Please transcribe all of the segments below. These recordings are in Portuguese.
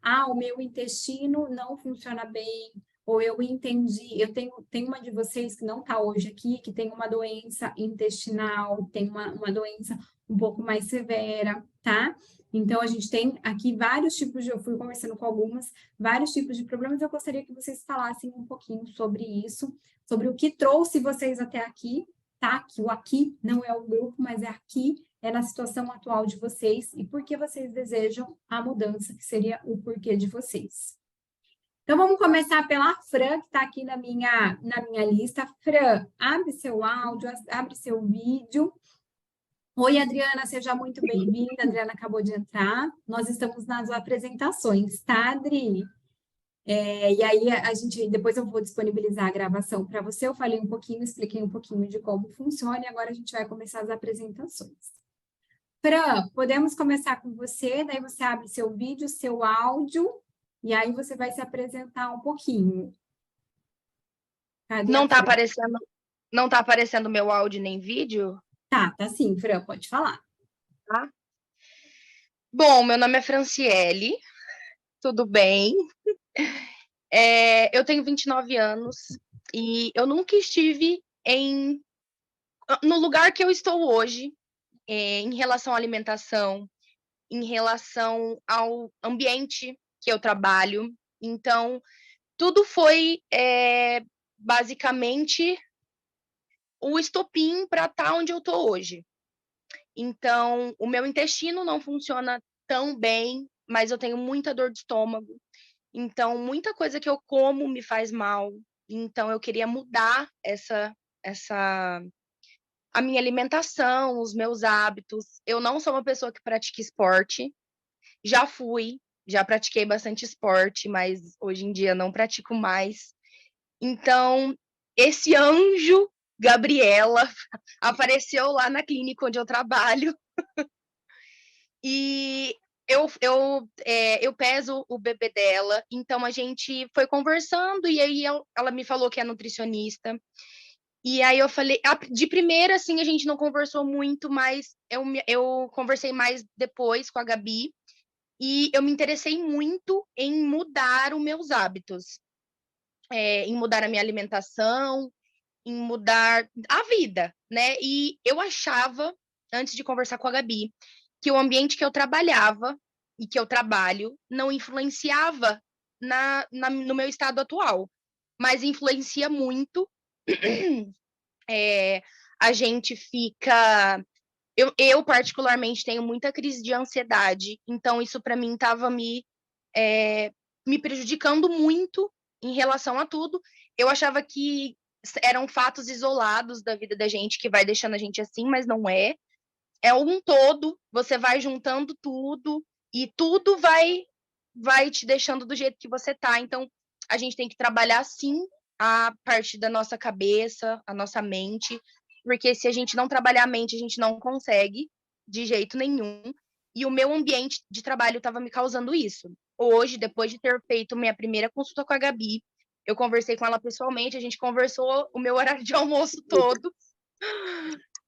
ah, o meu intestino não funciona bem, ou eu entendi, tenho uma de vocês que não está hoje aqui, que tem uma doença intestinal, tem uma doença um pouco mais severa, tá? Então, a gente tem aqui vários tipos eu fui conversando com algumas, vários tipos de problemas, eu gostaria que vocês falassem um pouquinho sobre isso, sobre o que trouxe vocês até aqui, tá? Que o aqui não é o grupo, mas é aqui, é na situação atual de vocês e por que vocês desejam a mudança, que seria o porquê de vocês. Então, vamos começar pela Fran, que está aqui na minha lista. Fran, abre seu áudio, abre seu vídeo. Oi, Adriana, seja muito bem-vinda. A Adriana acabou de entrar. Nós estamos nas apresentações, tá, Adri? E aí, depois eu vou disponibilizar a gravação para você. Eu falei um pouquinho, expliquei um pouquinho de como funciona e agora a gente vai começar as apresentações. Fran, podemos começar com você, daí você abre seu vídeo, seu áudio, e aí você vai se apresentar um pouquinho. Cadê a Não tá Fran? aparecendo, não tá aparecendo meu áudio nem vídeo, Tá sim, Fran, pode falar. tá? Bom, meu nome é Franciele, tudo bem? Eu tenho 29 anos e eu nunca estive no lugar que eu estou hoje, em relação à alimentação, em relação ao ambiente que eu trabalho. Então, tudo foi basicamente o estopim para estar onde eu estou hoje. Então, o meu intestino não funciona tão bem, mas eu tenho muita dor de estômago. Então, muita coisa que eu como me faz mal. Então, eu queria mudar essa a minha alimentação, os meus hábitos. Eu não sou uma pessoa que pratica esporte. Já pratiquei bastante esporte, mas hoje em dia não pratico mais. Então, esse anjo, Gabriela, apareceu lá na clínica onde eu trabalho. E eu peso o bebê dela, então a gente foi conversando, e aí ela me falou que é nutricionista. E aí eu falei, de primeira, assim, a gente não conversou muito, mas eu conversei mais depois com a Gabi, e eu me interessei muito em mudar os meus hábitos, em mudar a minha alimentação, em mudar a vida, né? E eu achava, antes de conversar com a Gabi, que o ambiente que eu trabalhava e que eu trabalho não influenciava no meu estado atual, mas influencia muito. A gente fica. Eu, particularmente, tenho muita crise de ansiedade, então isso para mim estava me prejudicando muito em relação a tudo. Eu achava que eram fatos isolados da vida da gente que vai deixando a gente assim, mas não é. É um todo, você vai juntando tudo e tudo vai te deixando do jeito que você tá. Então, a gente tem que trabalhar sim a parte da nossa cabeça, a nossa mente, porque se a gente não trabalhar a mente, a gente não consegue de jeito nenhum. E o meu ambiente de trabalho estava me causando isso. Hoje, depois de ter feito minha primeira consulta com a Gabi, eu conversei com ela pessoalmente, a gente conversou o meu horário de almoço todo.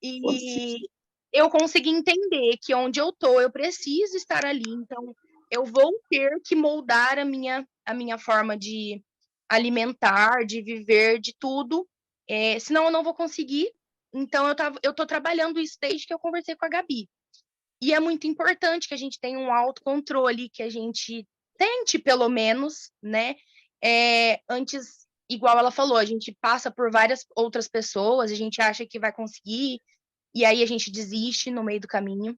E eu consegui entender que onde eu tô, eu preciso estar ali. Então, eu vou ter que moldar a minha forma de alimentar, de viver, de tudo. Senão eu não vou conseguir. Então, eu tô trabalhando isso desde que eu conversei com a Gabi. E é muito importante que a gente tenha um autocontrole, que a gente tente, pelo menos, né? Antes, igual ela falou, a gente passa por várias outras pessoas, a gente acha que vai conseguir, e aí a gente desiste no meio do caminho.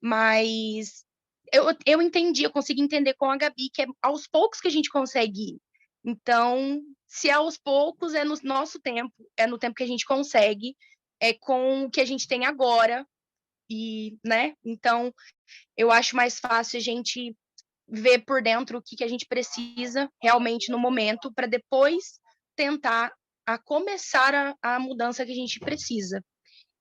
Mas eu entendi, eu consegui entender com a Gabi que é aos poucos que a gente consegue ir. Então, se é aos poucos, é no nosso tempo, é no tempo que a gente consegue, é com o que a gente tem agora, e, né? Então, eu acho mais fácil a gente ver por dentro o que a gente precisa realmente no momento, para depois tentar começar a mudança que a gente precisa.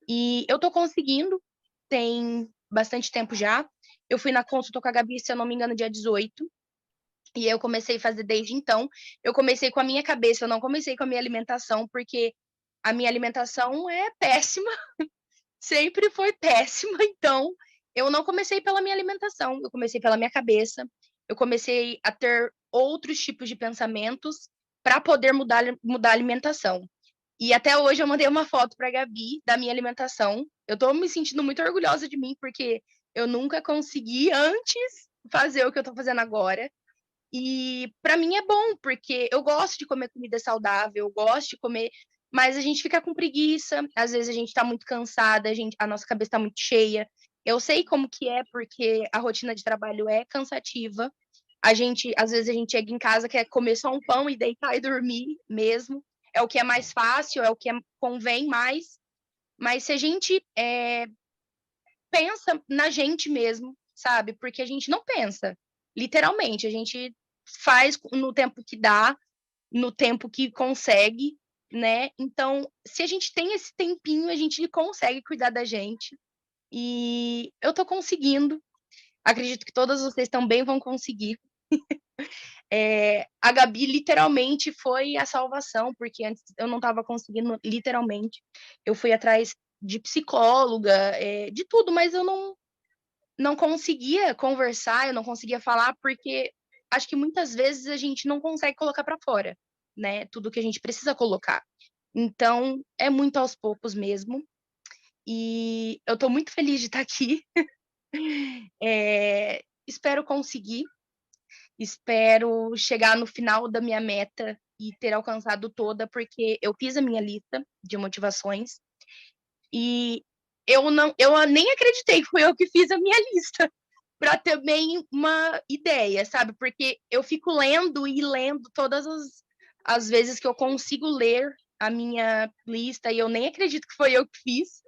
E eu tô conseguindo, tem bastante tempo já. Eu fui na consulta com a Gabi, se eu não me engano, dia 18. E eu comecei a fazer desde então. Eu comecei com a minha cabeça, eu não comecei com a minha alimentação, porque a minha alimentação é péssima, sempre foi péssima. Então, eu não comecei pela minha alimentação, eu comecei pela minha cabeça. eu comecei a ter outros tipos de pensamentos para poder mudar a alimentação. E até hoje eu mandei uma foto para a Gabi da minha alimentação. Eu tô me sentindo muito orgulhosa de mim, porque eu nunca consegui antes fazer o que eu tô fazendo agora. E para mim é bom, porque eu gosto de comer comida saudável, eu gosto de comer, mas a gente fica com preguiça, às vezes a gente tá muito cansada, a nossa cabeça tá muito cheia. Eu sei como que é, porque a rotina de trabalho é cansativa. Às vezes a gente chega em casa, quer comer só um pão e deitar e dormir mesmo. É o que é mais fácil, é o que convém mais. Mas se a gente pensa na gente mesmo, sabe? Porque a gente não pensa, literalmente. A gente faz no tempo que dá, no tempo que consegue, né? Então, se a gente tem esse tempinho, a gente consegue cuidar da gente. E eu tô conseguindo. Acredito que todas vocês também vão conseguir. A Gabi literalmente foi a salvação, porque antes eu não estava conseguindo, literalmente. Eu fui atrás de psicóloga, de tudo, mas eu não conseguia conversar, eu não conseguia falar, porque acho que muitas vezes a gente não consegue colocar para fora, né? Tudo que a gente precisa colocar. Então, é muito aos poucos mesmo. E eu estou muito feliz de estar aqui. Espero conseguir. Espero chegar no final da minha meta e ter alcançado toda, porque eu fiz a minha lista de motivações e eu nem acreditei que foi eu que fiz a minha lista, para ter bem uma ideia, sabe? Porque eu fico lendo e lendo todas as vezes que eu consigo ler a minha lista e eu nem acredito que foi eu que fiz,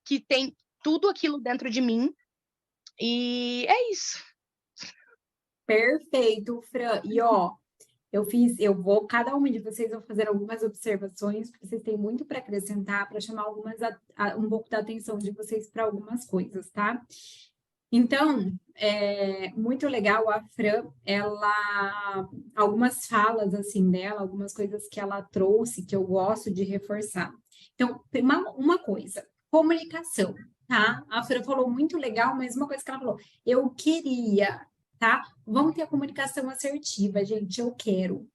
que tem tudo aquilo dentro de mim. E é isso. Perfeito, Fran. E cada uma de vocês vou fazer algumas observações, porque vocês têm muito para acrescentar, para chamar um pouco da atenção de vocês para algumas coisas, tá? Então, muito legal a Fran, algumas falas assim dela, algumas coisas que ela trouxe que eu gosto de reforçar. Então, uma coisa, comunicação, tá? A Fran falou muito legal, mas uma coisa que ela falou, eu queria, tá? Vamos ter a comunicação assertiva, gente, eu quero.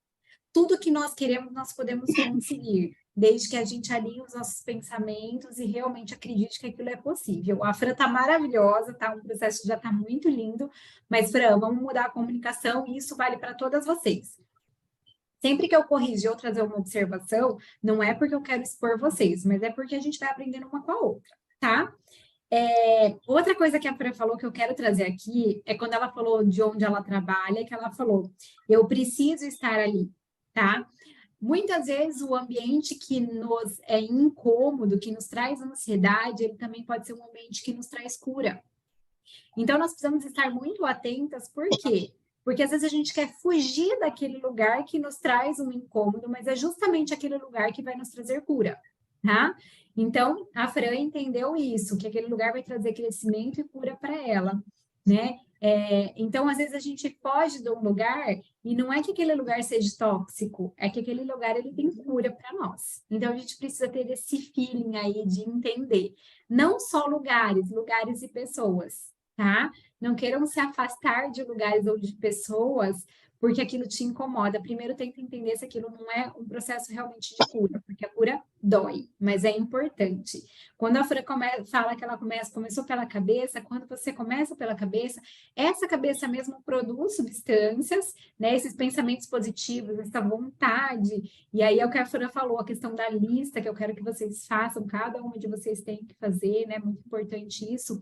Tudo que nós queremos, nós podemos conseguir, desde que a gente alinhe os nossos pensamentos e realmente acredite que aquilo é possível. A Fran tá maravilhosa, tá? O processo já tá muito lindo, mas, Fran, vamos mudar a comunicação e isso vale para todas vocês. Sempre que eu corrigir ou trazer uma observação, não é porque eu quero expor vocês, mas é porque a gente vai aprendendo uma com a outra, tá? Outra coisa que a Fran falou que eu quero trazer aqui é quando ela falou de onde ela trabalha, que ela falou, eu preciso estar ali, tá? Muitas vezes o ambiente que nos é incômodo, que nos traz ansiedade, ele também pode ser um ambiente que nos traz cura. Então, nós precisamos estar muito atentas, por quê? Porque às vezes a gente quer fugir daquele lugar que nos traz um incômodo, mas é justamente aquele lugar que vai nos trazer cura, tá? Então, a Fran entendeu isso, que aquele lugar vai trazer crescimento e cura para ela, né? Então, às vezes a gente foge de um lugar e não é que aquele lugar seja tóxico, é que aquele lugar ele tem cura para nós. Então, a gente precisa ter esse feeling aí de entender, não só lugares e pessoas, tá? Não queiram se afastar de lugares ou de pessoas porque aquilo te incomoda. Primeiro tenta entender se aquilo não é um processo realmente de cura, porque a cura dói, mas é importante. Quando a Fran fala que ela começou pela cabeça, quando você começa pela cabeça, essa cabeça mesmo produz substâncias, né? Esses pensamentos positivos, essa vontade. E aí é o que a Fran falou, a questão da lista, que eu quero que vocês façam, cada uma de vocês tem que fazer, né? Muito importante isso.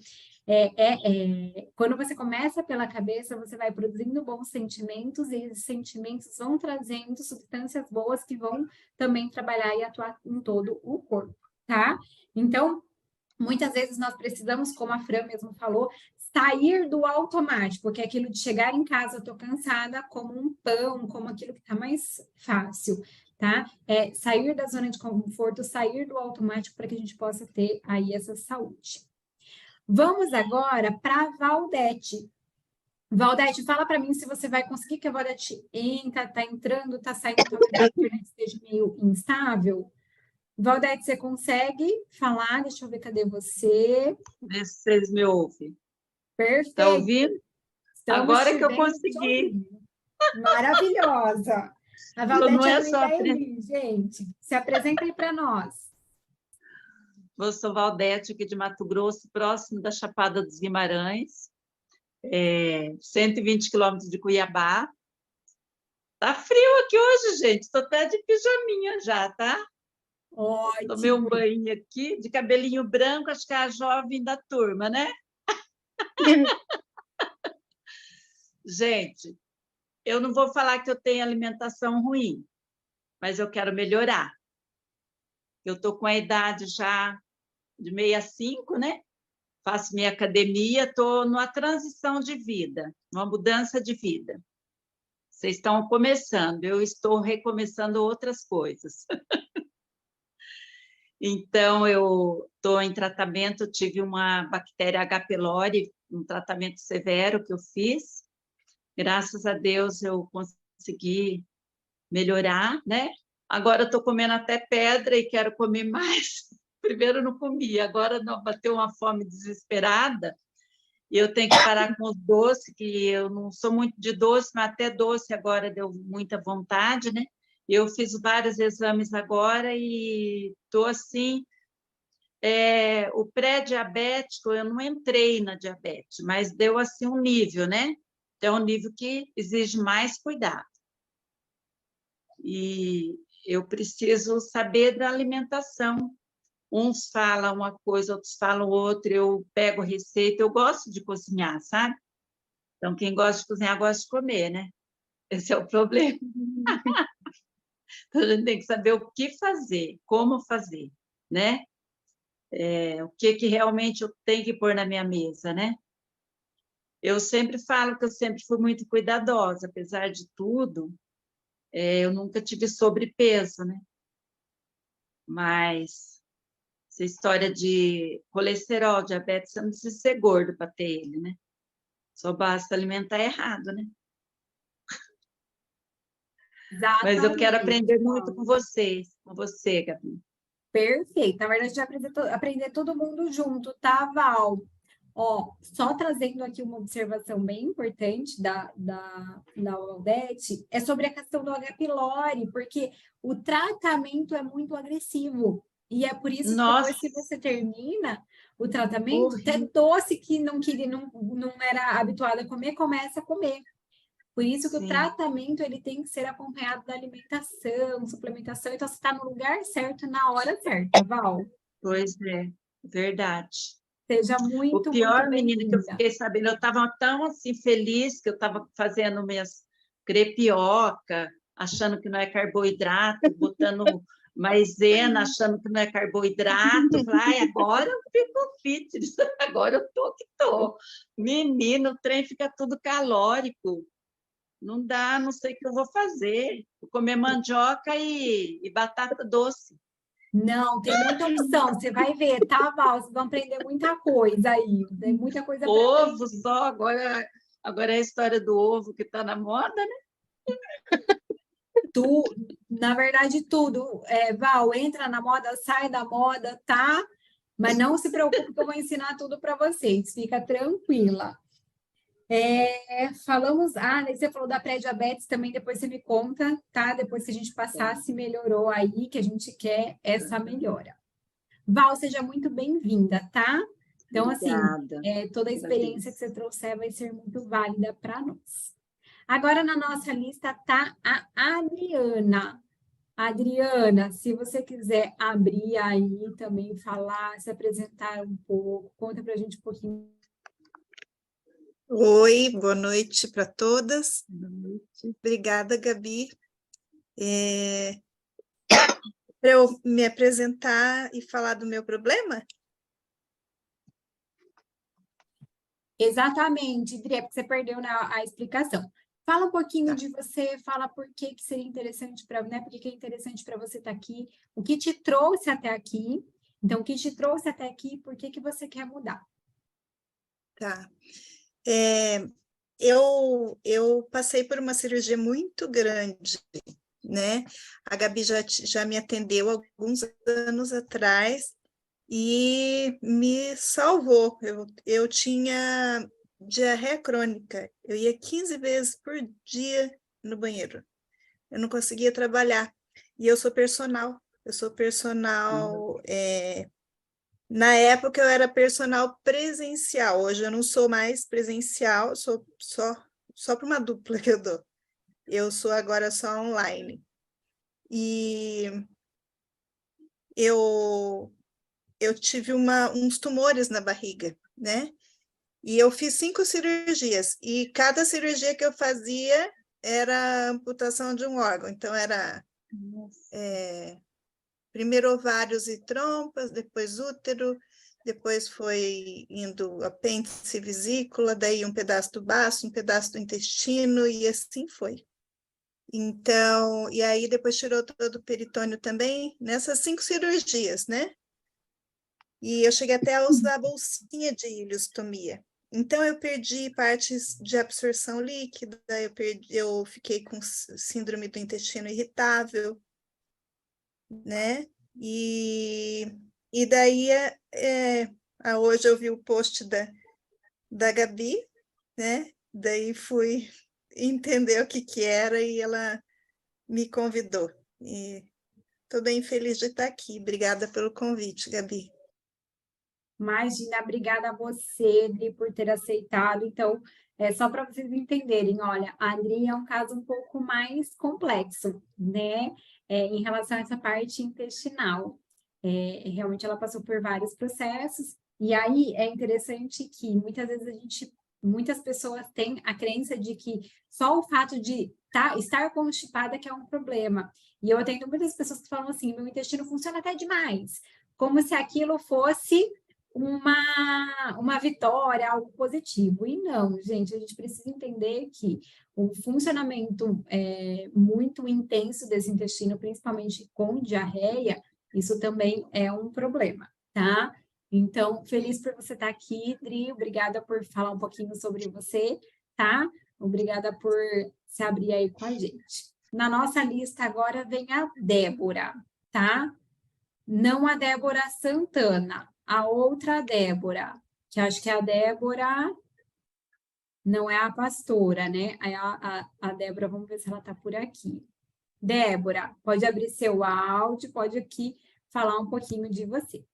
Quando você começa pela cabeça, você vai produzindo bons sentimentos e esses sentimentos vão trazendo substâncias boas que vão também trabalhar e atuar em todo o corpo, tá? Então, muitas vezes nós precisamos, como a Fran mesmo falou, sair do automático, que é aquilo de chegar em casa, eu tô cansada, como um pão, como aquilo que tá mais fácil, tá? Sair da zona de conforto, sair do automático para que a gente possa ter aí essa saúde. Vamos agora para a Valdete. Valdete, fala para mim se você vai conseguir, que a Valdete entra, está entrando, está saindo, talvez a internet esteja meio instável. Valdete, você consegue falar? Deixa eu ver, cadê você? Vê se vocês me ouvem. Perfeito. Está ouvindo? Estamos Agora te que eu vendo e te consegui. ouvindo. Maravilhosa. A Então, não Valdete é também só está aí, gente. Se apresenta aí para nós. Eu sou Valdete, aqui de Mato Grosso, próximo da Chapada dos Guimarães, 120 quilômetros de Cuiabá. Tá frio aqui hoje, gente. Estou até de pijaminha já, tá? Tomei um Ótimo. banho aqui, de cabelinho branco, acho que é a jovem da turma, né? Gente, eu não vou falar que eu tenho alimentação ruim, mas eu quero melhorar. Eu estou com a idade já de 65, né? Faço minha academia, estou numa transição de vida, uma mudança de vida. Vocês estão começando, eu estou recomeçando outras coisas. Então, eu estou em tratamento, tive uma bactéria H. pylori, um tratamento severo que eu fiz. Graças a Deus eu consegui melhorar, né? Agora estou comendo até pedra e quero comer mais. Primeiro eu não comia, agora não, bateu uma fome desesperada e eu tenho que parar com os doces, que eu não sou muito de doce, mas até doce agora deu muita vontade, né? Eu fiz vários exames agora e estou assim, o pré-diabético, eu não entrei na diabetes, mas deu assim um nível, né? Então, é um nível que exige mais cuidado. E eu preciso saber da alimentação. Uns falam uma coisa, outros falam outra, eu pego receita, eu gosto de cozinhar, sabe? Então, quem gosta de cozinhar, gosta de comer, né? Esse é o problema. Então, a gente tem que saber o que fazer, como fazer, né? O que realmente eu tenho que pôr na minha mesa, né? Eu sempre falo que eu sempre fui muito cuidadosa, apesar de tudo, eu nunca tive sobrepeso, né? Mas essa história de colesterol, diabetes, você não precisa ser gordo para ter ele, né? Só basta alimentar errado, né? Mas eu quero Exatamente. aprender muito com vocês, com você, Gabi. Perfeito. Na verdade, a gente vai aprender todo mundo junto, tá, Val? Ó, só trazendo aqui uma observação bem importante da Odete, é sobre a questão do H. pylori, porque o tratamento é muito agressivo. E é por isso que depois Nossa, que você termina o tratamento, até horrível. doce que não queria, não era habituada a comer, começa a comer. Por isso que o Sim, tratamento ele tem que ser acompanhado da alimentação, suplementação, então você está no lugar certo, na hora certa, Val. pois é, verdade. Seja O muito, muito pior, menina, que eu bem-vinda. fiquei sabendo, eu estava tão assim feliz que eu estava fazendo minhas crepioca, achando que não é carboidrato, botando maisena, achando que não é carboidrato. Falei, ai, agora eu fico fitness, agora eu tô que tô. Menino, o trem fica tudo calórico. Não dá, não sei o que eu vou fazer. Vou comer mandioca e batata doce. Não, tem muita opção, você vai ver, tá, Val? Vocês vão aprender muita coisa aí, tem muita coisa para Ovo aprender. só, agora é a história do ovo que está na moda, né? Na verdade, tudo, Val, entra na moda, sai da moda, tá? Mas não se preocupe que eu vou ensinar tudo para vocês, fica tranquila. Falamos, daí você falou da pré-diabetes também, depois você me conta, tá? Depois se a gente passar, se melhorou aí, que a gente quer essa melhora. Val, seja muito bem-vinda, tá? Então, assim, Obrigada. toda a experiência que Agradeço. você trouxer vai ser muito válida para nós. Agora, na nossa lista tá a Adriana. Adriana, se você quiser abrir aí também, falar, se apresentar um pouco, conta para a gente um pouquinho. Oi, boa noite para todas. Boa noite. Obrigada, Gabi. Para eu me apresentar e falar do meu problema? Exatamente, Adri, é porque você perdeu a explicação. Fala um pouquinho Tá. de você, fala por que seria interessante para, né? Por que é interessante para você estar aqui, o que te trouxe até aqui. Então, o que te trouxe até aqui, por que você quer mudar? Tá. Eu passei por uma cirurgia muito grande, né? A Gabi já me atendeu alguns anos atrás e me salvou. Eu tinha diarreia crônica. Eu ia 15 vezes por dia no banheiro. Eu não conseguia trabalhar. E eu sou personal. Eu sou personal... Na época eu era personal presencial. Hoje eu não sou mais presencial, sou só para uma dupla que eu dou. Eu sou agora só online. E eu tive uns tumores na barriga, né? E eu fiz 5 cirurgias, e cada cirurgia que eu fazia era amputação de um órgão. Então, era primeiro ovários e trompas, depois útero, depois foi indo apêndice e vesícula, daí um pedaço do baço, um pedaço do intestino, e assim foi. Então, e aí depois tirou todo o peritônio também, nessas 5 cirurgias, né? E eu cheguei até a usar a bolsinha de ileostomia. Então, eu perdi partes de absorção líquida, eu fiquei com síndrome do intestino irritável, né? E daí, hoje eu vi o post da Gabi, né? Daí fui entender o que era e ela me convidou. E estou bem feliz de estar aqui. Obrigada pelo convite, Gabi. Imagina, obrigada a você, Adri, por ter aceitado. Então, só para vocês entenderem, olha, a Adri é um caso um pouco mais complexo, né? Em relação a essa parte intestinal. Realmente ela passou por vários processos, e aí é interessante que muitas vezes muitas pessoas têm a crença de que só o fato de estar constipada que é um problema. E eu atendo muitas pessoas que falam assim, meu intestino funciona até demais, como se aquilo fosse uma vitória, algo positivo. E não, gente, a gente precisa entender que o funcionamento muito intenso desse intestino, principalmente com diarreia, isso também é um problema, tá? Então, feliz por você estar aqui, Dri, obrigada por falar um pouquinho sobre você, tá? Obrigada por se abrir aí com a gente. Na nossa lista agora vem a Débora, tá? Não a Débora Santana, a outra Débora, que acho que é a Débora, não é a pastora, né? A Débora, vamos ver se ela está por aqui. Débora, pode abrir seu áudio, pode aqui falar um pouquinho de você.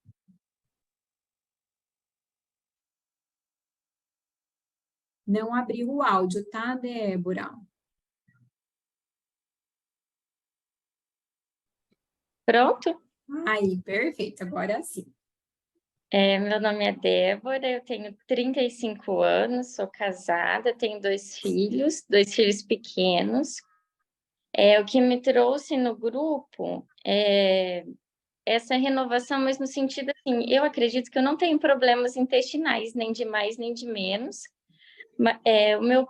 Não abriu o áudio, tá, Débora? Pronto? Aí, perfeito, agora sim. Meu nome é Débora, eu tenho 35 anos, sou casada, tenho 2 filhos pequenos. O que me trouxe no grupo é essa renovação, mas no sentido assim, eu acredito que eu não tenho problemas intestinais, nem de mais nem de menos. O meu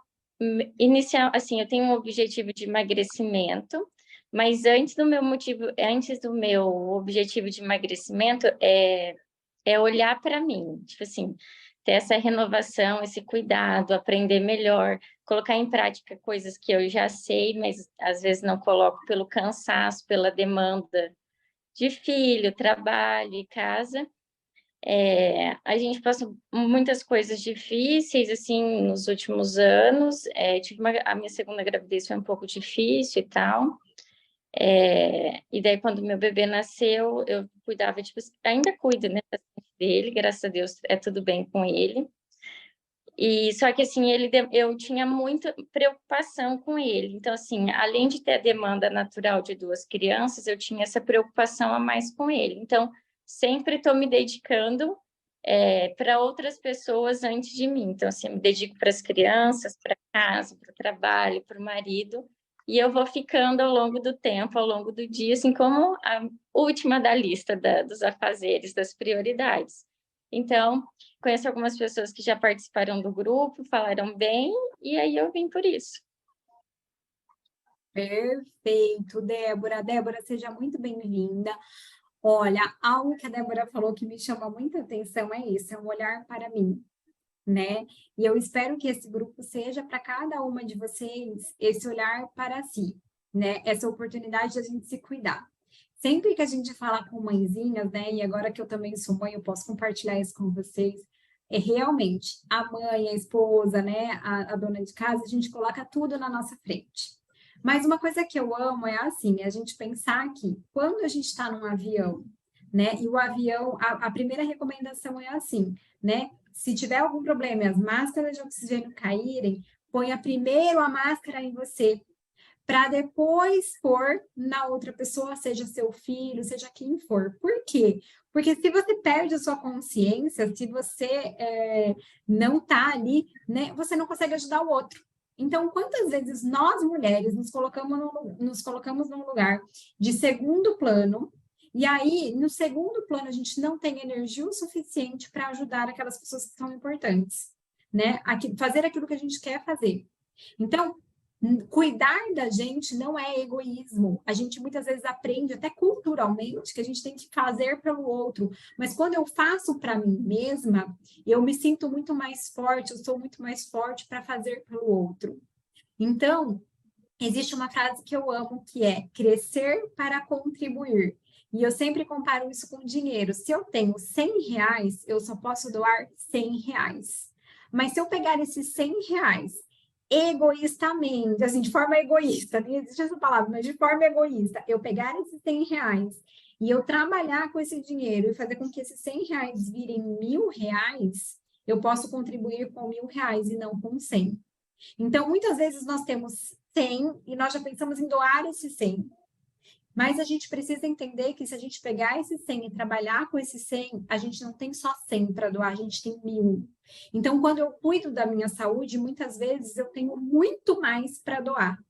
inicial, assim, eu tenho um objetivo de emagrecimento, mas antes do meu objetivo de emagrecimento é olhar para mim, tipo assim, ter essa renovação, esse cuidado, aprender melhor, colocar em prática coisas que eu já sei, mas às vezes não coloco pelo cansaço, pela demanda de filho, trabalho e casa. A gente passou muitas coisas difíceis, assim, nos últimos anos. A minha segunda gravidez foi um pouco difícil e tal. E daí, quando meu bebê nasceu, eu cuidava, tipo, ainda cuido, né, dele, graças a Deus, tudo bem com ele. E só que, assim, eu tinha muita preocupação com ele. Então, assim, além de ter a demanda natural de 2 crianças, eu tinha essa preocupação a mais com ele. Então, sempre estou me dedicando para outras pessoas antes de mim. Então, assim, eu me dedico para as crianças, para casa, para o trabalho, para o marido. E eu vou ficando ao longo do tempo, ao longo do dia, assim como a última da lista dos afazeres, das prioridades. Então, conheço algumas pessoas que já participaram do grupo, falaram bem, e aí eu vim por isso. Perfeito, Débora. Débora, seja muito bem-vinda. Olha, algo que a Débora falou que me chama muita atenção é isso, é um olhar para mim, né? E eu espero que esse grupo seja para cada uma de vocês esse olhar para si, né? Essa oportunidade de a gente se cuidar. Sempre que a gente fala com mãezinhas, né? E agora que eu também sou mãe, eu posso compartilhar isso com vocês. é realmente a mãe, a esposa, né, a dona de casa, a gente coloca tudo na nossa frente. Mas uma coisa que eu amo é assim, a gente pensar que quando a gente está num avião, né, e o avião, a primeira recomendação é assim, né, se tiver algum problema e as máscaras de oxigênio caírem, ponha primeiro a máscara em você, para depois pôr na outra pessoa, seja seu filho, seja quem for. Por quê? Porque se você perde a sua consciência, se você não está ali, né, você não consegue ajudar o outro. Então, quantas vezes nós, mulheres, nos colocamos num lugar de segundo plano, e aí, no segundo plano, a gente não tem energia o suficiente para ajudar aquelas pessoas que são importantes, né? Fazer aquilo que a gente quer fazer. Então, cuidar da gente não é egoísmo. A gente muitas vezes aprende, até culturalmente, que a gente tem que fazer pelo outro. Mas quando eu faço para mim mesma, eu me sinto muito mais forte, eu sou muito mais forte para fazer pelo outro. Então, existe uma frase que eu amo, que é crescer para contribuir. E eu sempre comparo isso com dinheiro. Se eu tenho R$100, eu só posso doar R$100. Mas se eu pegar esses R$100 egoístamente, assim, de forma egoísta, nem existe essa palavra, mas de forma egoísta, eu pegar esses R$100 e eu trabalhar com esse dinheiro e fazer com que esses R$100 virem R$1.000, eu posso contribuir com R$1.000 e não com 100. Então, muitas vezes nós temos 100 e nós já pensamos em doar esses 100. Mas a gente precisa entender que se a gente pegar esse 100 e trabalhar com esse 100, a gente não tem só 100 para doar, a gente tem 1.000. Então, quando eu cuido da minha saúde, muitas vezes eu tenho muito mais para doar.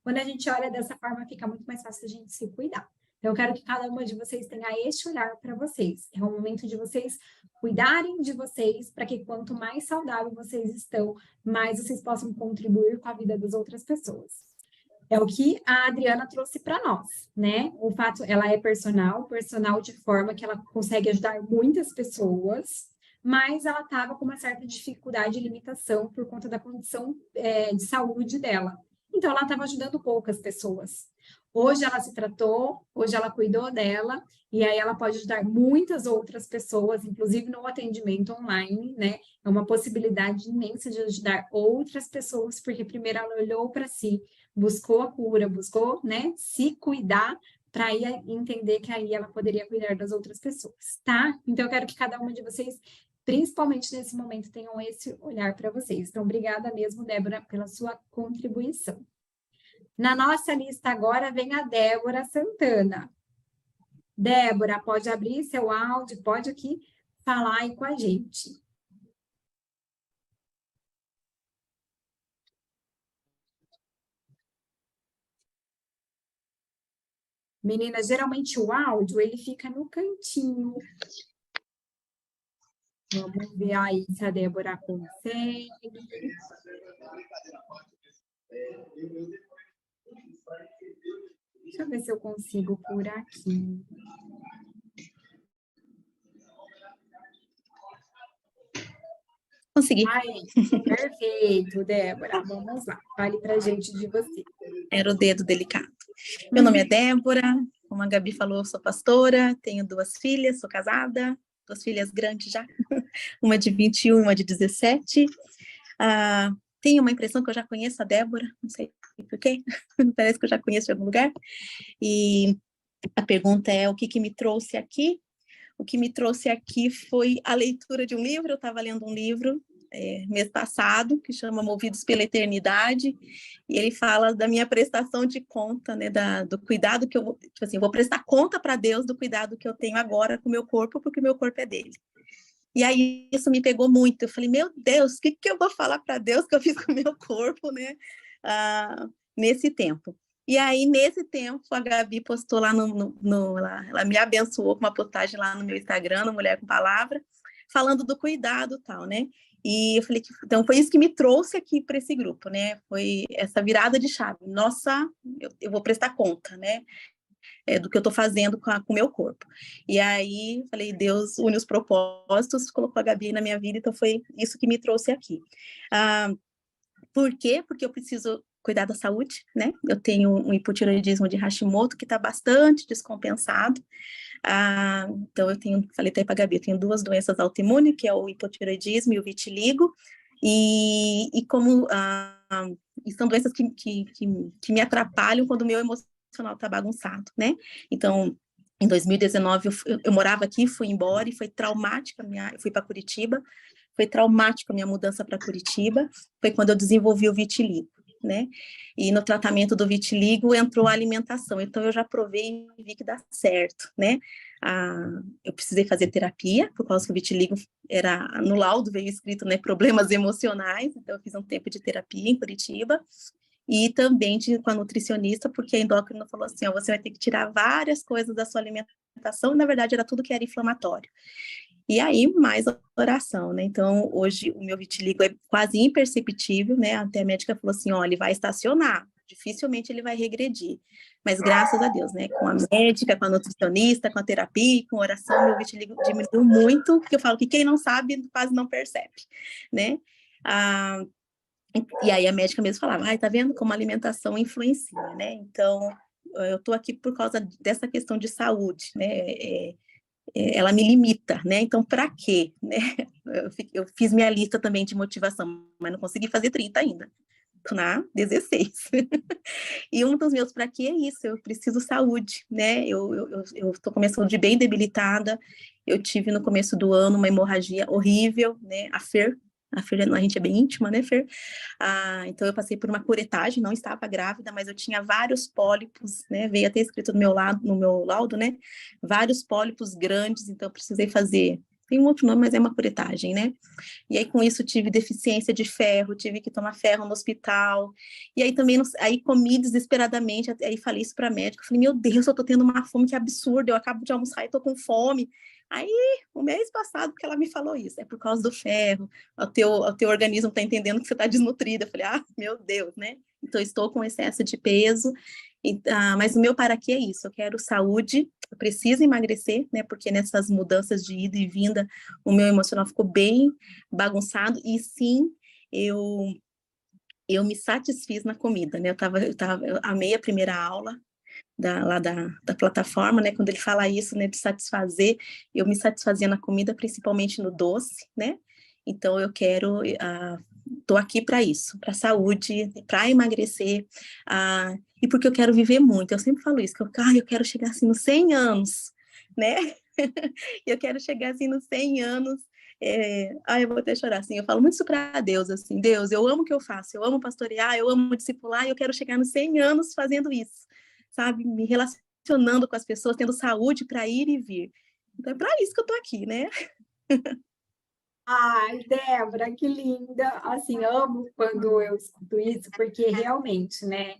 Quando a gente olha dessa forma, fica muito mais fácil a gente se cuidar. Então, eu quero que cada uma de vocês tenha este olhar para vocês. É o momento de vocês cuidarem de vocês, para que quanto mais saudável vocês estão, mais vocês possam contribuir com a vida das outras pessoas. É o que a Adriana trouxe para nós, né? O fato, ela é personal de forma que ela consegue ajudar muitas pessoas, mas ela estava com uma certa dificuldade e limitação por conta da condição de saúde dela. Então, ela estava ajudando poucas pessoas. Hoje ela se tratou, hoje ela cuidou dela, e aí ela pode ajudar muitas outras pessoas, inclusive no atendimento online, né? É uma possibilidade imensa de ajudar outras pessoas, porque primeiro ela olhou para si, buscou a cura, buscou, né, se cuidar, para aí entender que aí ela poderia cuidar das outras pessoas, tá? Então, eu quero que cada uma de vocês, principalmente nesse momento, tenham esse olhar para vocês. Então, obrigada mesmo, Débora, pela sua contribuição. Na nossa lista agora vem a Débora Santana. Débora, pode abrir seu áudio, pode aqui falar aí com a gente. Menina, geralmente o áudio, ele fica no cantinho. Vamos ver aí se a Débora consegue. Deixa eu ver se eu consigo por aqui. Consegui. Aí, perfeito, Débora. Vamos lá. Fale pra gente de você. Era o dedo delicado. Meu nome é Débora, como a Gabi falou, eu sou pastora, tenho 2 filhas, sou casada, 2 filhas grandes já, uma de 21, uma de 17. Tenho uma impressão que eu já conheço a Débora, não sei por quê, parece que eu já conheço de algum lugar. E a pergunta é: o que me trouxe aqui? O que me trouxe aqui foi a leitura de um livro. Eu estava lendo um livro mês passado, que chama Movidos pela Eternidade, e ele fala da minha prestação de conta, né, do cuidado que eu vou, tipo assim, eu vou prestar conta para Deus do cuidado que eu tenho agora com o meu corpo, porque o meu corpo é dele. E aí isso me pegou muito. Eu falei, meu Deus, o que eu vou falar para Deus que eu fiz com o meu corpo, né, nesse tempo? E aí, nesse tempo, a Gabi postou lá ela me abençoou com uma postagem lá no meu Instagram, no Mulher com Palavra, falando do cuidado e tal, né? E eu falei que, então, foi isso que me trouxe aqui para esse grupo, né? Foi essa virada de chave. Nossa, eu vou prestar conta, né? Do que eu estou fazendo com o meu corpo. E aí, falei, Deus une os propósitos, colocou a Gabi na minha vida, então foi isso que me trouxe aqui. Por quê? Porque eu preciso cuidar da saúde, né? Eu tenho um hipotireoidismo de Hashimoto que está bastante descompensado. Então, falei até para a Gabi, eu tenho 2 doenças autoimunes, que é o hipotireoidismo e o vitiligo, e são doenças que me atrapalham quando o meu emocional está bagunçado, né? Então, em 2019, eu morava aqui, fui embora, e foi traumática, eu fui para Curitiba, foi traumática a minha mudança para Curitiba, foi quando eu desenvolvi o vitiligo, né? E no tratamento do vitiligo entrou a alimentação, então eu já provei e vi que dá certo, né? Eu precisei fazer terapia, por causa que o vitiligo no laudo veio escrito, né, problemas emocionais, então eu fiz um tempo de terapia em Curitiba, e também com a nutricionista, porque a endócrina falou assim, você vai ter que tirar várias coisas da sua alimentação, e na verdade era tudo que era inflamatório. E aí, mais oração, né? Então, hoje, o meu vitiligo é quase imperceptível, né? Até a médica falou assim, ele vai estacionar, dificilmente ele vai regredir. Mas, graças a Deus, né? Com a médica, com a nutricionista, com a terapia, com a oração, meu vitiligo diminuiu muito, porque eu falo que quem não sabe, quase não percebe, né? E aí, a médica mesmo falava, tá vendo como a alimentação influencia, né? Então, eu tô aqui por causa dessa questão de saúde, né? Ela me limita, né? Então, para quê? Né? Eu fiz minha lista também de motivação, mas não consegui fazer 30 ainda. Tô na 16. E um dos meus para quê é isso, eu preciso saúde, né? Eu tô com a minha saúde bem debilitada, eu tive no começo do ano uma hemorragia horrível, né? A Fer, a gente é bem íntima, né, Fer? Então eu passei por uma curetagem, não estava grávida, mas eu tinha vários pólipos, né? Veio até escrito no meu laudo, né? Vários pólipos grandes, então eu precisei fazer. Tem um outro nome, mas é uma curetagem, né? E aí, com isso, tive deficiência de ferro, tive que tomar ferro no hospital. E aí também, aí comi desesperadamente, aí falei isso para a médica, falei, meu Deus, eu tô tendo uma fome que é absurda, eu acabo de almoçar e tô com fome. Aí, o mês passado que ela me falou isso, é por causa do ferro, o teu organismo tá entendendo que você tá desnutrida. Eu falei, meu Deus, né? Então, estou com excesso de peso, mas o meu para quê é isso, eu quero saúde, eu preciso emagrecer, né? Porque nessas mudanças de ida e vinda, o meu emocional ficou bem bagunçado, e sim, eu me satisfiz na comida, né? Eu amei a primeira aula da plataforma, né? Quando ele fala isso, né, de satisfazer, eu me satisfazia na comida, principalmente no doce, né? Então eu quero, tô aqui para isso, para saúde, para emagrecer, e porque eu quero viver muito. Eu sempre falo isso, que eu quero chegar assim nos 100 anos, né? Eu quero chegar assim nos 100 anos. Eu vou até chorar, assim, eu falo muito isso para Deus, assim, Deus, eu amo o que eu faço, eu amo pastorear, eu amo discipular, e eu quero chegar nos 100 anos fazendo isso, sabe, me relacionando com as pessoas, tendo saúde para ir e vir. Então é para isso que eu tô aqui, né? Ai, Débora, que linda! Assim, amo quando eu escuto isso, porque realmente, né,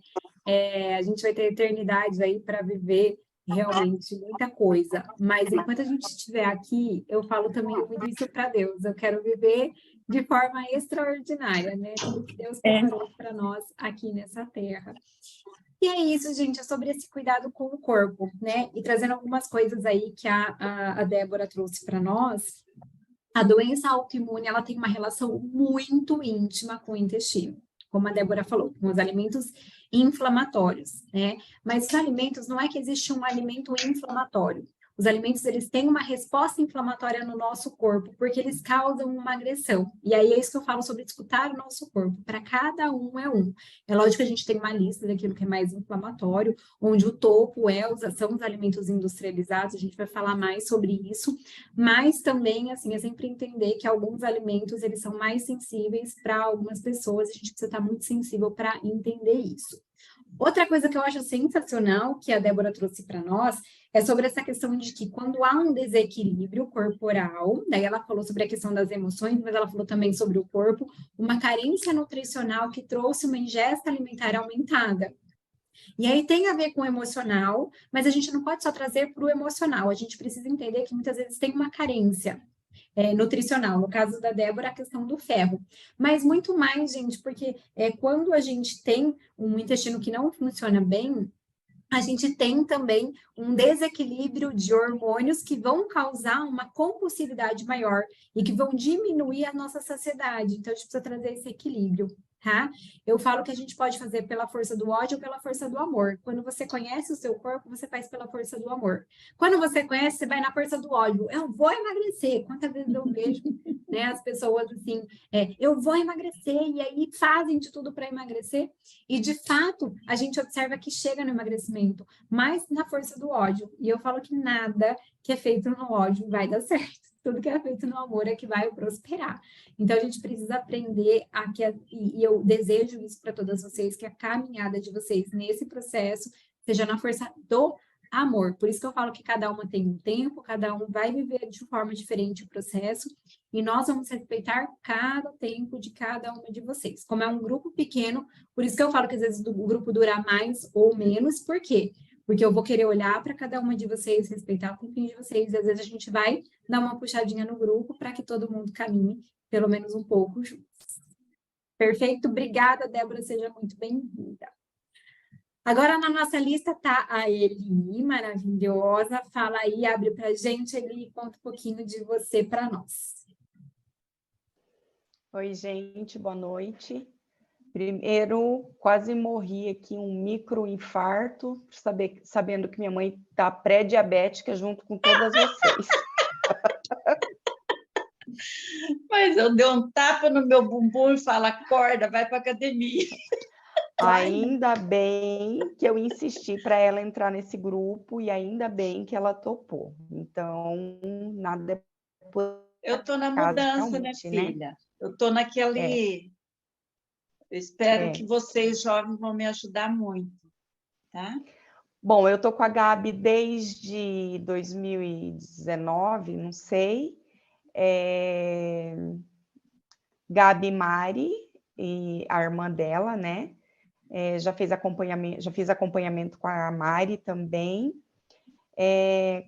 a gente vai ter eternidade aí para viver realmente muita coisa, mas enquanto a gente estiver aqui, eu falo também muito isso para Deus, eu quero viver de forma extraordinária, né? Tudo que Deus preparou para nós aqui nessa terra. E é isso, gente, é sobre esse cuidado com o corpo, né? E trazendo algumas coisas aí que a Débora trouxe para nós. A doença autoimune, ela tem uma relação muito íntima com o intestino, como a Débora falou, com os alimentos inflamatórios, né? Mas os alimentos, não é que existe um alimento inflamatório. Os alimentos, eles têm uma resposta inflamatória no nosso corpo, porque eles causam uma agressão. E aí é isso que eu falo sobre escutar o nosso corpo. Para cada um é um. É lógico que a gente tem uma lista daquilo que é mais inflamatório, onde o topo são os alimentos industrializados, a gente vai falar mais sobre isso, mas também, assim, é sempre entender que alguns alimentos, eles são mais sensíveis para algumas pessoas, a gente precisa estar muito sensível para entender isso. Outra coisa que eu acho sensacional, que a Débora trouxe para nós, é sobre essa questão de que quando há um desequilíbrio corporal, daí ela falou sobre a questão das emoções, mas ela falou também sobre o corpo, uma carência nutricional que trouxe uma ingesta alimentar aumentada. E aí tem a ver com o emocional, mas a gente não pode só trazer para o emocional, a gente precisa entender que muitas vezes tem uma carência nutricional, no caso da Débora, a questão do ferro. Mas muito mais, gente, porque quando a gente tem um intestino que não funciona bem, a gente tem também um desequilíbrio de hormônios que vão causar uma compulsividade maior e que vão diminuir a nossa saciedade. Então, a gente precisa trazer esse equilíbrio, tá? Eu falo que a gente pode fazer pela força do ódio ou pela força do amor. Quando você conhece o seu corpo, você faz pela força do amor. Quando você conhece, você vai na força do ódio. Eu vou emagrecer. Quantas vezes eu vejo, né, as pessoas assim, eu vou emagrecer, e aí fazem de tudo para emagrecer, e de fato, a gente observa que chega no emagrecimento, mas na força do ódio. E eu falo que nada que é feito no ódio vai dar certo. Tudo que é feito no amor é que vai prosperar. Então, a gente precisa aprender e eu desejo isso para todas vocês, que a caminhada de vocês nesse processo seja na força do amor. Por isso que eu falo que cada uma tem um tempo, cada um vai viver de forma diferente o processo, e nós vamos respeitar cada tempo de cada uma de vocês. Como é um grupo pequeno, por isso que eu falo que às vezes o grupo dura mais ou menos, por quê? Porque eu vou querer olhar para cada uma de vocês, respeitar o tempinho de vocês, e às vezes a gente vai dar uma puxadinha no grupo para que todo mundo caminhe pelo menos um pouco juntos. Perfeito? Obrigada, Débora, seja muito bem-vinda. Agora na nossa lista está a Eli, maravilhosa. Fala aí, abre para a gente, Eli, conta um pouquinho de você para nós. Oi, gente, boa noite. Primeiro, quase morri aqui, um microinfarto, sabendo que minha mãe está pré-diabética junto com todas vocês. Mas eu dei um tapa no meu bumbum e falo, acorda, vai para academia. Ainda bem que eu insisti para ela entrar nesse grupo e ainda bem que ela topou. Então, nada é por Eu estou na acaso, mudança, né, realmente, filha? Eu estou naquele... Eu espero que vocês, jovens, vão me ajudar muito, tá? Bom, eu estou com a Gabi desde 2019, não sei. Gabi Mari, e a irmã dela, né? Já fiz acompanhamento com a Mari também.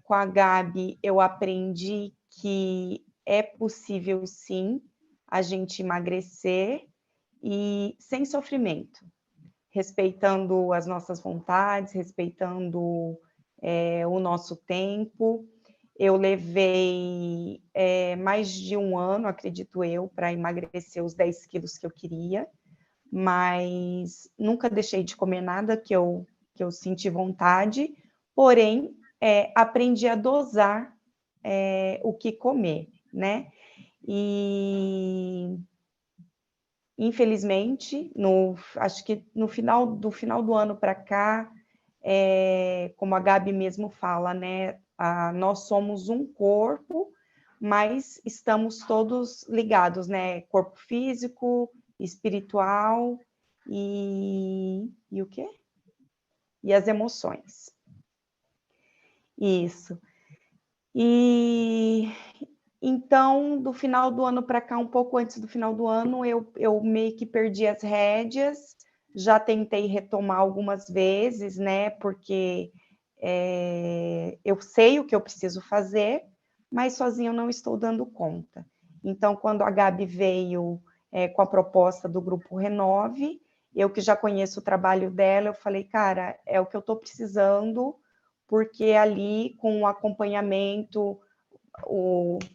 Com a Gabi, eu aprendi que é possível, sim, a gente emagrecer e sem sofrimento, respeitando as nossas vontades, respeitando o nosso tempo. Eu levei mais de um ano, acredito eu, para emagrecer os 10 quilos que eu queria, mas nunca deixei de comer nada que eu senti vontade, porém, aprendi a dosar o que comer, né? E infelizmente, acho que no final do ano para cá, como a Gabi mesmo fala, né? Nós somos um corpo, mas estamos todos ligados, né? Corpo físico, espiritual e o quê? E as emoções. Isso. E então, do final do ano para cá, um pouco antes do final do ano, eu meio que perdi as rédeas, já tentei retomar algumas vezes, né, porque eu sei o que eu preciso fazer, mas sozinha eu não estou dando conta. Então, quando a Gabi veio com a proposta do Grupo Renove, eu que já conheço o trabalho dela, eu falei, cara, é o que eu estou precisando, porque ali, com o acompanhamento,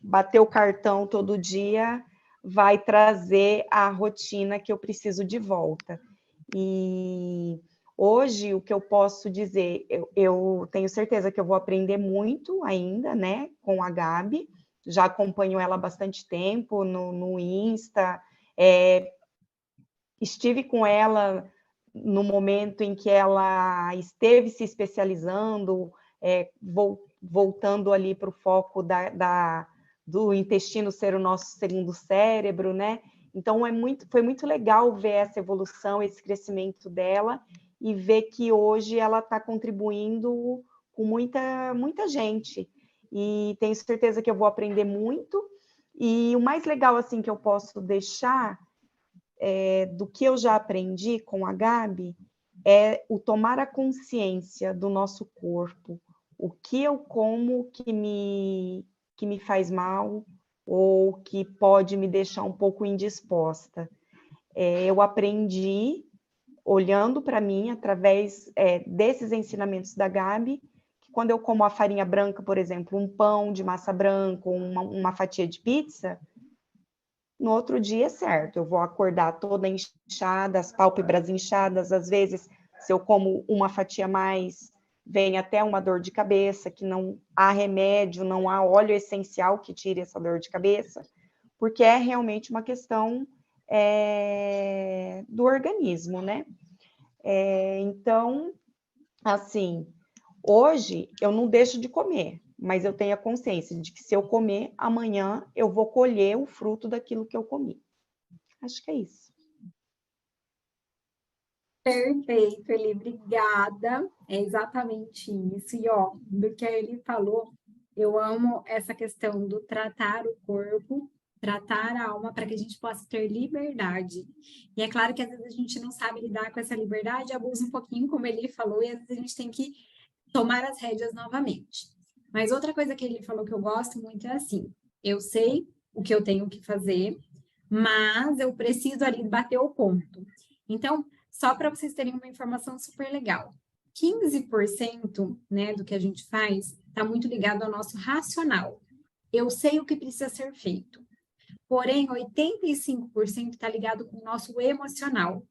bater o cartão todo dia vai trazer a rotina que eu preciso de volta. E hoje, o que eu posso dizer, eu tenho certeza que eu vou aprender muito ainda, né, com a Gabi, já acompanho ela há bastante tempo no Insta, estive com ela no momento em que ela esteve se especializando, voltando ali para o foco do intestino ser o nosso segundo cérebro, né? Então, foi muito legal ver essa evolução, esse crescimento dela, e ver que hoje ela está contribuindo com muita gente. E tenho certeza que eu vou aprender muito. E o mais legal, assim, que eu posso deixar do que eu já aprendi com a Gabi é o tomar a consciência do nosso corpo, o que eu como que me faz mal ou que pode me deixar um pouco indisposta. Eu aprendi, olhando para mim, através desses ensinamentos da Gabi, que quando eu como a farinha branca, por exemplo, um pão de massa branca, uma fatia de pizza, no outro dia, certo, eu vou acordar toda inchada, as pálpebras inchadas, às vezes, se eu como uma fatia a mais, vem até uma dor de cabeça, que não há remédio, não há óleo essencial que tire essa dor de cabeça, porque é realmente uma questão do organismo, né? Então, assim, hoje eu não deixo de comer, mas eu tenho a consciência de que se eu comer, amanhã eu vou colher o fruto daquilo que eu comi. Acho que é isso. Perfeito, Eli, obrigada. É exatamente isso. E, ó, do que a Eli falou, eu amo essa questão do tratar o corpo, tratar a alma, para que a gente possa ter liberdade. E é claro que às vezes a gente não sabe lidar com essa liberdade, abusa um pouquinho, como ele falou, e às vezes a gente tem que tomar as rédeas novamente. Mas outra coisa que ele falou que eu gosto muito é assim: eu sei o que eu tenho que fazer, mas eu preciso ali bater o ponto. Então, só para vocês terem uma informação super legal, 15%, né, do que a gente faz está muito ligado ao nosso racional. Eu sei o que precisa ser feito. Porém, 85% está ligado com o nosso emocional.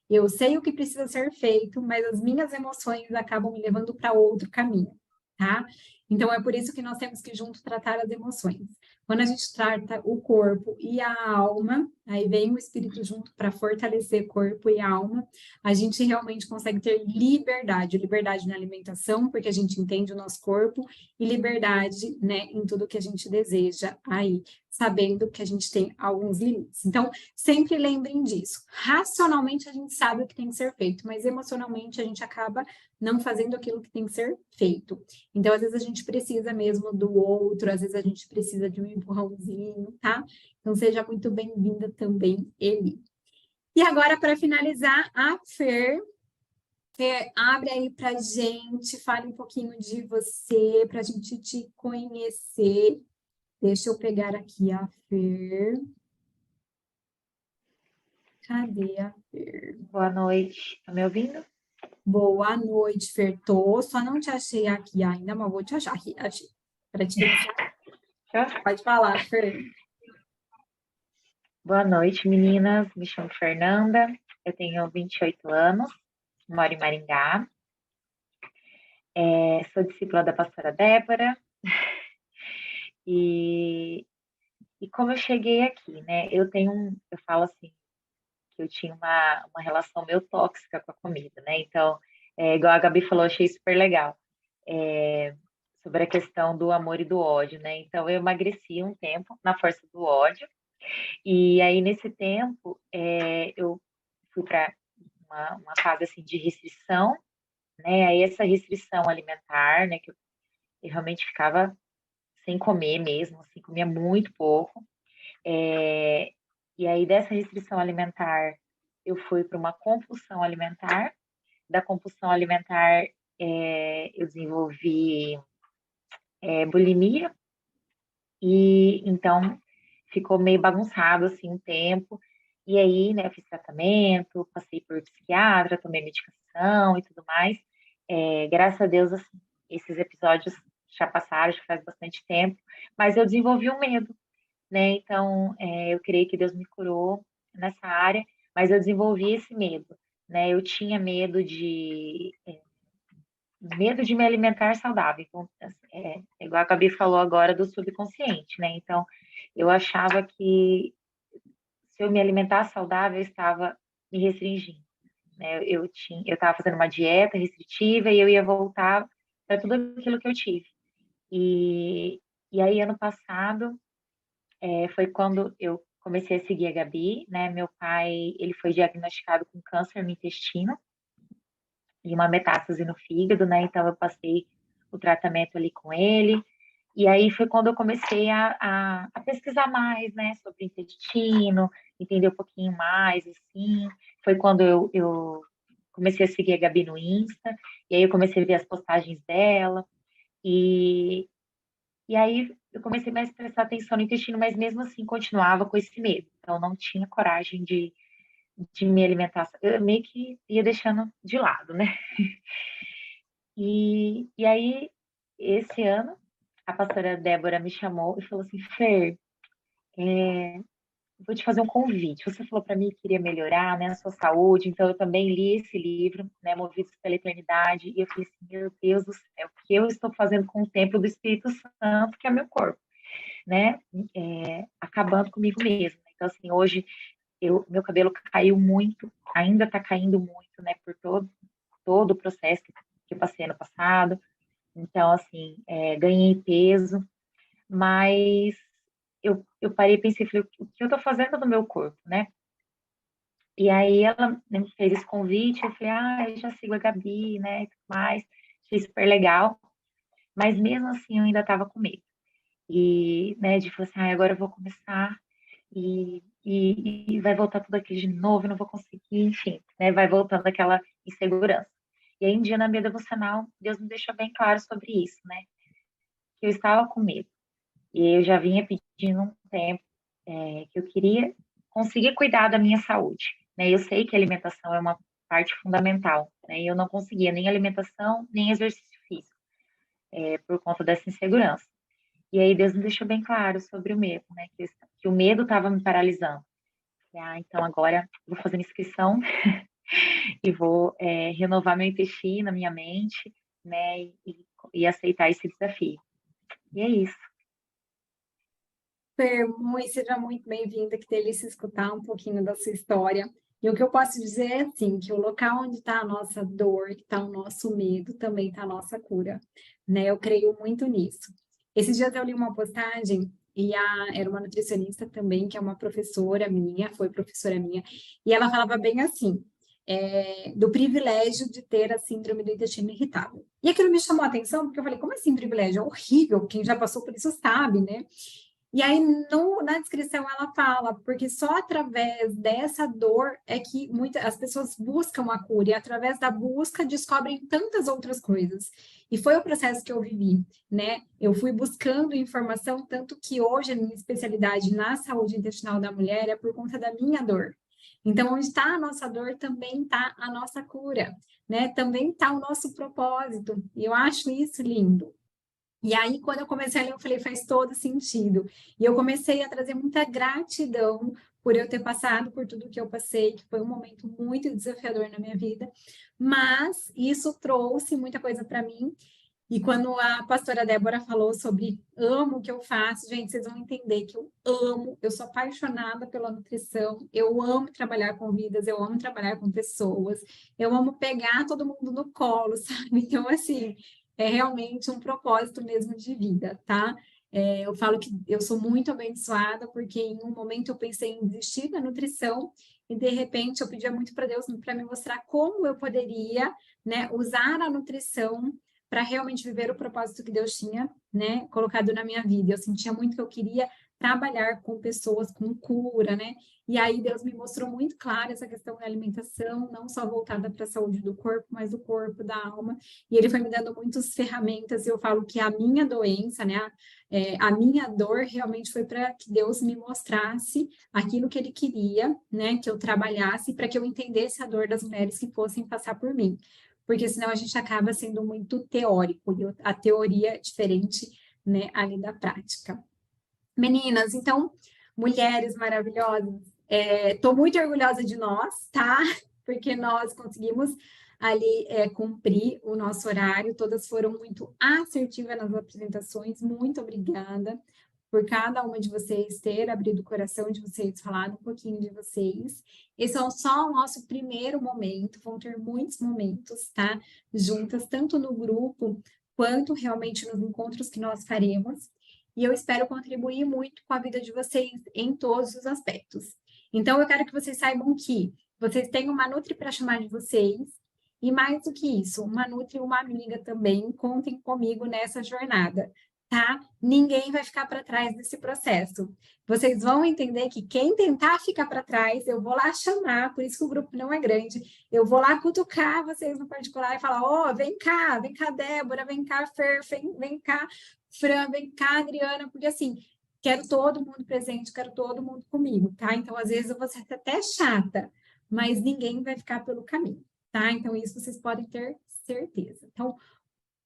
Eu sei o que precisa ser feito, mas as minhas emoções acabam me levando para outro caminho, tá? Então, é por isso que nós temos que junto tratar as emoções. Quando a gente trata o corpo e a alma, aí vem o espírito junto para fortalecer corpo e alma, a gente realmente consegue ter liberdade, liberdade na alimentação, porque a gente entende o nosso corpo, e liberdade, né, em tudo que a gente deseja aí, sabendo que a gente tem alguns limites. Então, sempre lembrem disso. Racionalmente, a gente sabe o que tem que ser feito, mas emocionalmente, a gente acaba não fazendo aquilo que tem que ser feito. Então, às vezes, a gente precisa mesmo do outro, às vezes, a gente precisa de um empurrãozinho, tá? Então, seja muito bem-vinda também, Eli. E agora, para finalizar, a Fer. Fer, abre aí para gente, fale um pouquinho de você, para a gente te conhecer. Deixa eu pegar aqui a Fer. Cadê a Fer? Boa noite, tá me ouvindo? Boa noite, Fer. Tô, só não te achei aqui ainda, mas vou te achar aqui. Achei. Para te deixar. Pode falar, Fer. Boa noite, meninas. Me chamo Fernanda, eu tenho 28 anos, moro em Maringá, sou discípula da pastora Débora, e, e como eu cheguei aqui, né, eu falo assim, que eu tinha uma relação meio tóxica com a comida, né, então, igual a Gabi falou, achei super legal, sobre a questão do amor e do ódio, né, então eu emagreci um tempo na força do ódio, e aí nesse tempo eu fui para uma fase assim de restrição, né, aí essa restrição alimentar, né, que eu realmente ficava sem comer mesmo, assim, comia muito pouco, e aí dessa restrição alimentar eu fui para uma compulsão alimentar, da compulsão alimentar eu desenvolvi bulimia, e então ficou meio bagunçado assim um tempo, e aí, né, eu fiz tratamento, passei por psiquiatra, tomei medicação e tudo mais, graças a Deus, assim, esses episódios já passaram, já faz bastante tempo, mas eu desenvolvi um medo, né, então eu creio que Deus me curou nessa área, mas eu desenvolvi esse medo, né, eu tinha medo de me alimentar saudável. Então, igual a Gabi falou agora do subconsciente, né? Então, eu achava que se eu me alimentasse saudável, eu estava me restringindo, né? Eu estava fazendo uma dieta restritiva e eu ia voltar para tudo aquilo que eu tive. E aí, ano passado, foi quando eu comecei a seguir a Gabi, né? Meu pai, ele foi diagnosticado com câncer no intestino e uma metástase no fígado, né? Então eu passei o tratamento ali com ele. E aí foi quando eu comecei a pesquisar mais, né, sobre intestino, entender um pouquinho mais, assim. Foi quando eu comecei a seguir a Gabi no Insta, e aí eu comecei a ver as postagens dela, e, e aí eu comecei mais a prestar atenção no intestino, mas mesmo assim continuava com esse medo. Então não tinha coragem de me alimentar, eu meio que ia deixando de lado, né? E aí, esse ano, a pastora Débora me chamou e falou assim, Fer, vou te fazer um convite. Você falou para mim que queria melhorar, né, a sua saúde, então eu também li esse livro, né, Movidos pela Eternidade, e eu falei assim, meu Deus do céu, o que eu estou fazendo com o templo do Espírito Santo, que é meu corpo, né, acabando comigo mesmo. Então, assim, hoje, meu cabelo caiu muito, ainda está caindo muito, né, por todo o processo que eu passei ano passado. Então, assim, ganhei peso, mas eu parei e pensei, falei, o que eu tô fazendo no meu corpo, né? E aí ela me fez esse convite, eu falei, eu já sigo a Gabi, né, e tudo mais, achei super legal, mas mesmo assim eu ainda tava com medo. E, né, de falar assim, agora eu vou começar e vai voltar tudo aqui de novo, eu não vou conseguir, enfim, né, vai voltando aquela insegurança. E aí um dia na minha devocional, Deus me deixou bem claro sobre isso, né, que eu estava com medo. E eu já vinha pedindo um tempo que eu queria conseguir cuidar da minha saúde, né? Eu sei que a alimentação é uma parte fundamental, né? E eu não conseguia nem alimentação, nem exercício físico, por conta dessa insegurança. E aí Deus me deixou bem claro sobre o medo, né? Que o medo estava me paralisando. Então agora eu vou fazer minha inscrição e vou renovar meu intestino, minha mente, né? E aceitar esse desafio. E é isso. Seja muito bem-vinda, que delícia escutar um pouquinho da sua história. E o que eu posso dizer é assim, que o local onde está a nossa dor, que está o nosso medo, também está a nossa cura, né? Eu creio muito nisso. Esses dias eu li uma postagem e era uma nutricionista também, que é uma professora minha, foi professora minha, e ela falava bem assim, do privilégio de ter a síndrome do intestino irritável. E aquilo me chamou a atenção, porque eu falei, como assim privilégio? É horrível, quem já passou por isso sabe, né? E aí, na descrição, ela fala, porque só através dessa dor é que as pessoas buscam a cura, e através da busca descobrem tantas outras coisas. E foi o processo que eu vivi, né? Eu fui buscando informação, tanto que hoje a minha especialidade na saúde intestinal da mulher é por conta da minha dor. Então, onde está a nossa dor, também está a nossa cura, né? Também está o nosso propósito. E eu acho isso lindo. E aí, quando eu comecei a ler, eu falei, faz todo sentido. E eu comecei a trazer muita gratidão por eu ter passado por tudo que eu passei, que foi um momento muito desafiador na minha vida. Mas isso trouxe muita coisa para mim. E quando a pastora Débora falou sobre amo o que eu faço, gente, vocês vão entender que eu amo, eu sou apaixonada pela nutrição, eu amo trabalhar com vidas, eu amo trabalhar com pessoas, eu amo pegar todo mundo no colo, sabe? Então, assim, é realmente um propósito mesmo de vida, tá? Eu falo que eu sou muito abençoada, porque em um momento eu pensei em desistir da nutrição, e de repente eu pedia muito para Deus para me mostrar como eu poderia, né, usar a nutrição para realmente viver o propósito que Deus tinha, né, colocado na minha vida. Eu sentia muito que eu queria trabalhar com pessoas com cura, né? E aí Deus me mostrou muito claro essa questão da alimentação, não só voltada para a saúde do corpo, mas do corpo, da alma. E ele foi me dando muitas ferramentas. E eu falo que a minha doença, né, a minha dor realmente foi para que Deus me mostrasse aquilo que ele queria, né, que eu trabalhasse para que eu entendesse a dor das mulheres que fossem passar por mim. Porque senão a gente acaba sendo muito teórico, e a teoria é diferente, né, ali da prática. Meninas, então, mulheres maravilhosas, estou muito orgulhosa de nós, tá? Porque nós conseguimos ali cumprir o nosso horário, todas foram muito assertivas nas apresentações, muito obrigada por cada uma de vocês ter abrido o coração de vocês, falado um pouquinho de vocês. Esse é só o nosso primeiro momento, vão ter muitos momentos, tá? Juntas, tanto no grupo, quanto realmente nos encontros que nós faremos. E eu espero contribuir muito com a vida de vocês em todos os aspectos. Então, eu quero que vocês saibam que vocês têm uma Nutri para chamar de vocês, e mais do que isso, uma Nutri e uma amiga também, contem comigo nessa jornada, tá? Ninguém vai ficar para trás desse processo. Vocês vão entender que quem tentar ficar para trás, eu vou lá chamar, por isso que o grupo não é grande, eu vou lá cutucar vocês no particular e falar, vem cá, Débora, vem cá, Fer, vem cá, Fran, vem cá, Adriana, porque assim, quero todo mundo presente, quero todo mundo comigo, tá? Então, às vezes eu vou ser até chata, mas ninguém vai ficar pelo caminho, tá? Então, isso vocês podem ter certeza. Então,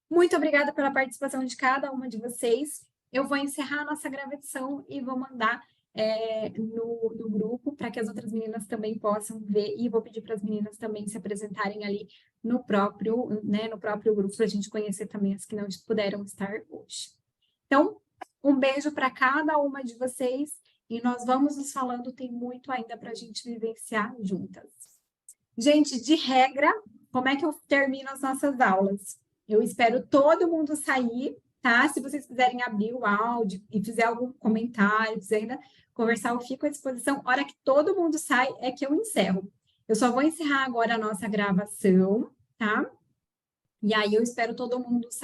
muito obrigada pela participação de cada uma de vocês. Eu vou encerrar a nossa gravação e vou mandar no grupo, para que as outras meninas também possam ver, e vou pedir para as meninas também se apresentarem ali no próprio grupo, para a gente conhecer também as que não puderam estar hoje. Então, um beijo para cada uma de vocês, e nós vamos nos falando, tem muito ainda para a gente vivenciar juntas. Gente, de regra, como é que eu termino as nossas aulas? Eu espero todo mundo sair, tá? Se vocês quiserem abrir o áudio e fizer algum comentário, quiser ainda conversar, eu fico à disposição. A hora que todo mundo sai, é que eu encerro. Eu só vou encerrar agora a nossa gravação, tá? E aí eu espero todo mundo sair.